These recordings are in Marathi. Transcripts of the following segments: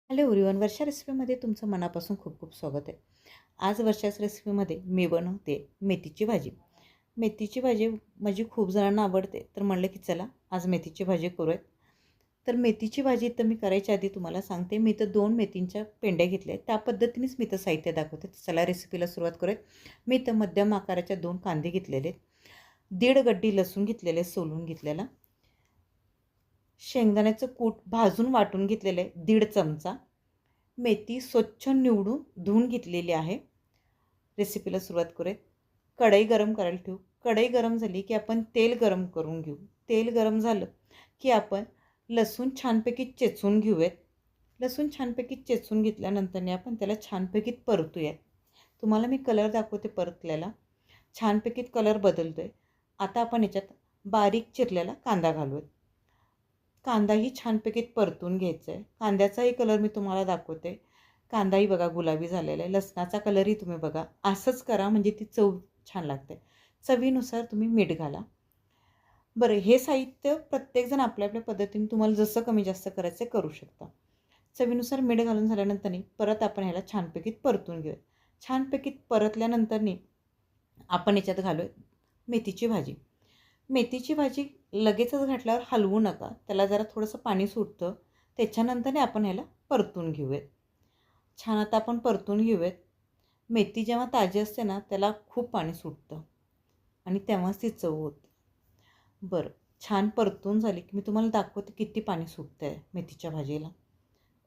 हॅलो एव्हरीवन, वर्षा रेसिपीमध्ये तुमचं मनापासून खूप खूप स्वागत आहे. आज वर्षाच रेसिपीमध्ये मी बनवते मेथीची भाजी. मेथीची भाजी माझी खूप जणांना आवडते, तर म्हणलं की चला आज मेथीची भाजी करूयात. तर मेथीची भाजी तर मी करायच्या आधी तुम्हाला सांगते, मी तर 2 मेथींच्या पेंड्या घेतल्या आहेत. त्या पद्धतीनेच मी तर साहित्य दाखवते. तर चला रेसिपीला सुरुवात करूयात. मी तर मध्यम आकाराच्या 2 कांदे घेतलेले आहेत. 1.5 गड्डी लसूण घेतलेले सोलून घेतलेला. शेंगदाण्याचं कूट भाजून वाटून घेतलेलं आहे 1.5 चमचा. मेथी स्वच्छ निवडून धुवून घेतलेली आहे. रेसिपीला सुरुवात करूयात. कढई गरम करायला ठेवू. कढई गरम झाली की आपण तेल गरम करून घेऊ. तेल गरम झालं की आपण लसूण छानपैकी चेचून घेऊयात. लसूण छानपैकी चेचून घेतल्यानंतरने आपण त्याला छानपैकी परतूया. तुम्हाला मी कलर दाखवते परतल्याला. छानपैकी कलर बदलतो आहे. आता आपण याच्यात बारीक चिरलेला कांदा घालूयात. कांदाही छानपैकी परतून घ्यायचा आहे. कांद्याचाही कलर मी तुम्हाला दाखवते. कांदाही बघा गुलाबी झालेला आहे. लसणाचा कलरही तुम्ही बघा. असंच करा म्हणजे ती चव छान लागते. चवीनुसार तुम्ही मीठ घाला. बरं, हे साहित्य प्रत्येकजण आपल्या आपल्या पद्धतीने तुम्हाला जसं कमी जास्त करायचं आहे करू शकता. चवीनुसार मीठ घालून झाल्यानंतरनी परत आपण ह्याला छानपैकी परतून घेऊया. छानपैकी परतल्यानंतरनी आपण याच्यात घालूया मेथीची भाजी. मेथीची भाजी लगेचच घातल्यावर हलवू नका. त्याला जरा थोडंसं पाणी सुटतं. त्याच्यानंतरने आपण ह्याला परतून घेऊयात. छान आता आपण परतून घेऊयात. मेथी जेव्हा ताजी असते ना, त्याला खूप पाणी सुटतं आणि तेव्हाच ती चव होते. बरं, छान परतून झाली की मी तुम्हाला दाखवते किती पाणी सुटतं आहे मेथीच्या भाजीला.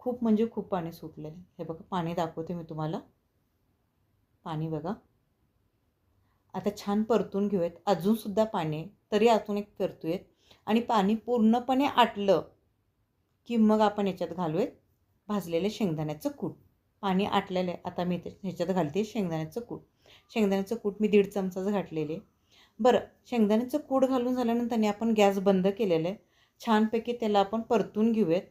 खूप म्हणजे खूप पाणी सुटलेलं आहे. हे बघा पाणी दाखवते मी तुम्हाला. पाणी बघा. आता छान परतून घेऊयात. अजूनसुद्धा पाणी आहे, तरी अजून एक परतूयात आणि पाणी पूर्णपणे आटलं की मग आपण याच्यात घालूयात भाजलेले शेंगदाण्याचं कूट. पाणी आटलेलं आहे. आता मी ह्याच्यात घालते शेंगदाण्याचं कूट. शेंगदाण्याचं कूट मी 1.5 चमचाच घातलेले. बरं, शेंगदाण्याचं कूट घालून झाल्यानंतर आपण गॅस बंद केलेलं आहे. छानपैकी त्याला आपण परतून घेऊयात.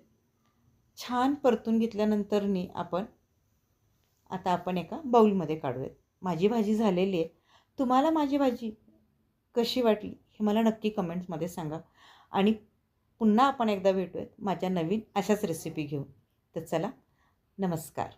छान परतून घेतल्यानंतरनी आता आपण एका बाऊलमध्ये काढूयात. माझी भाजी झालेली आहे. तुम्हाला माझी भाजी कशी वाटली हे मला नक्की कमेंट्समध्ये सांगा आणि पुन्हा आपण एकदा भेटूयात माझ्या नवीन अशाच रेसिपी घेऊन. तर चला, नमस्कार.